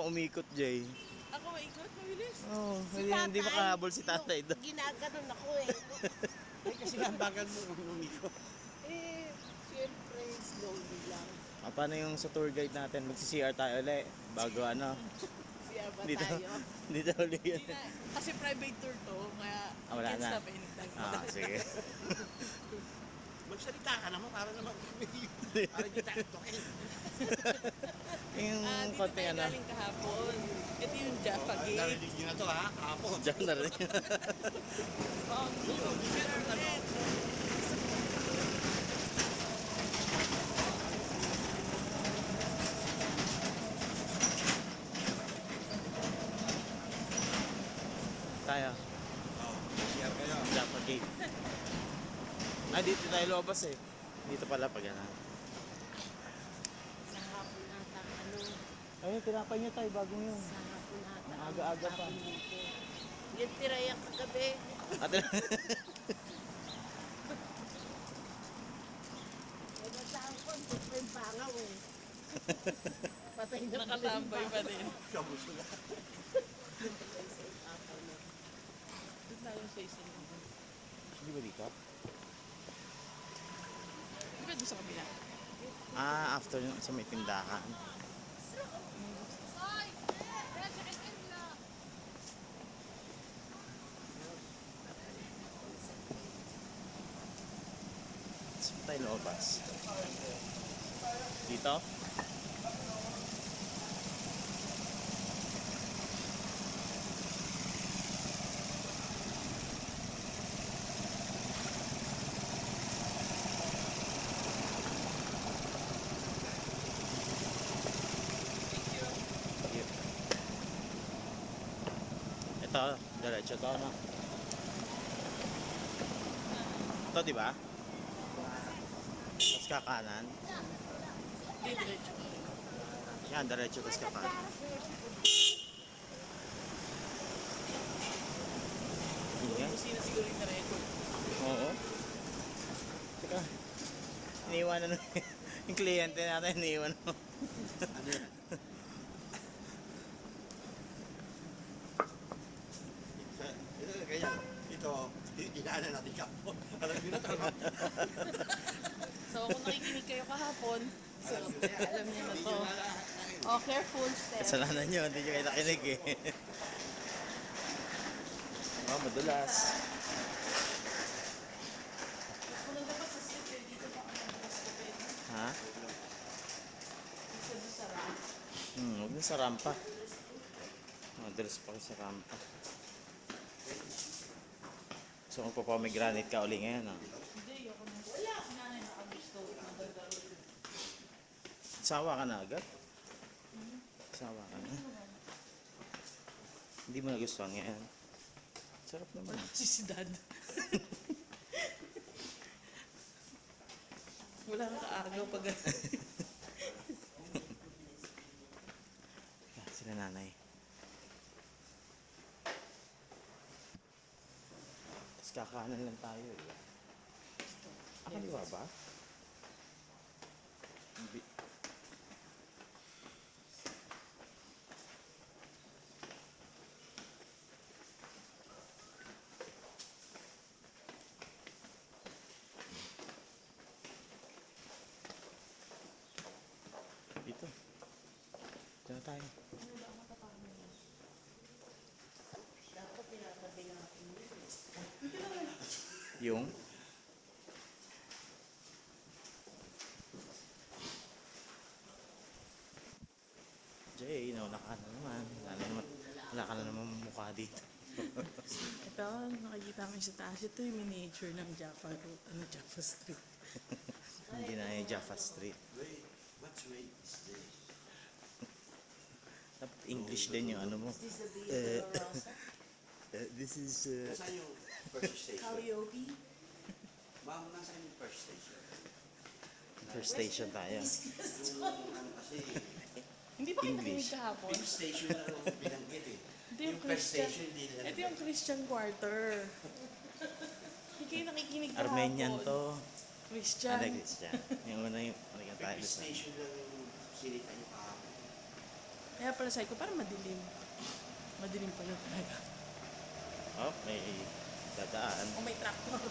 pang umikot, Jay. Ako maikot, mabilis. Oo, hindi makahabol si tatay doon. Ginaganon ako eh. Ay, kasi nga bagal mo umikot. Eh, siyempre, slowly lang. Paano yung sa tour guide natin? Magsi-CR tayo ulit. Bago ano. Siya ba Dito. tayo? Dito ulit yun. Hindi na, kasi private tour to, kaya Wala you can na. stop anytime. Sige. Magsalita ka naman para naman para di tayo tokin. Yung Dito konting tayo ano. galing kahapon. Ito yung Jaffa Gate. Narinig nyo na to ha, kahapon. Diyan na rin. Tayo. Oh, share kayo. Jaffa Gate. Dito tayo lobas eh. Dito pala pag yan. Sa hapon ata, ano, Ayun, tinapay niya tayo bagong yun. sa hapon ata. Ang aga-aga pa. hapon dito. Yung tirayang kagabi. Ate, Eh, nasaan ko, hindi yung pangaw eh. Patay na Nakatambay pa din. Kabus na. Doon tayo sa isang. Hindi ba dito? Di ba doon sa kabila? After yun sa may tindahan. Saan tayo lobas? Dito? Yun. Ito, diretso to, no? Ito, di ba? Tapos kakanan. Hindi, diretso. Yan, diretso tapos kakanan. Yan. Kusina siguro yung na-record. Oo. Teka. Iniiwanan yung kliyente natin, iniiwan mo. Ano yan? Ito, ganyan. Ito, ginaanan natin kapo. Alam nyo na tama. So, kung nakikinig kayo kahapon, so, Alam nyo na yan. alam niyo na Hindi to. nyo nalalahanin. Oh, careful step. Kasalanan nyo, hindi nyo kayo nakinig eh. Oh, madulas. Kung dapat sa slipper, dito pa ako nag-stupid. Ha? Isa doon sa ramp. Huwag na sa rampa. Madulas pa kayo sa rampa. So kung pomegranate ka uli ngayon, Hindi, ako na. Wala. Sinanay nakagusto. Maganda rin. sawa ka na agad? Sawa ka na? Hindi mo nagustuhan ngayon? Sarap naman. Sisidad. Wala kang kaagaw pag Sila nanay. Tapos kakanan lang tayo eh. Kaliwa ba? Hindi. Dito. Diyan na tayo. Dapat tinatabi natin yun. Yung? Jay, nauna ka na naman. Wala ka na naman mukha dito. Ito, nakikita mo sa taas. Ito yung miniature ng Jaffa Road. Jaffa Street. Hindi na yung Jaffa Street. Wait, what's wait is this? Dapat English din yung ano mo. Is this the Via Dolorosa? This is... Nasaan yung first station? Calliope. Ma'am, nasaan yung first station? First station tayo. Yung ano kasi, Hindi ba kayo English. nakinig kahapon? yung station na lang binanggit eh. Ito Yung first station, hindi nila. Ito yung Christian Quarter. Hindi kayo nakikinig kahapon. Armenian to. Christian. Christian. Yung una yung tayo. First station lang yung sinita niyo kahapon. Kaya pala sabi ko, parang madilim. Madilim pala talaga. Oh, may dadaan. O may tractor.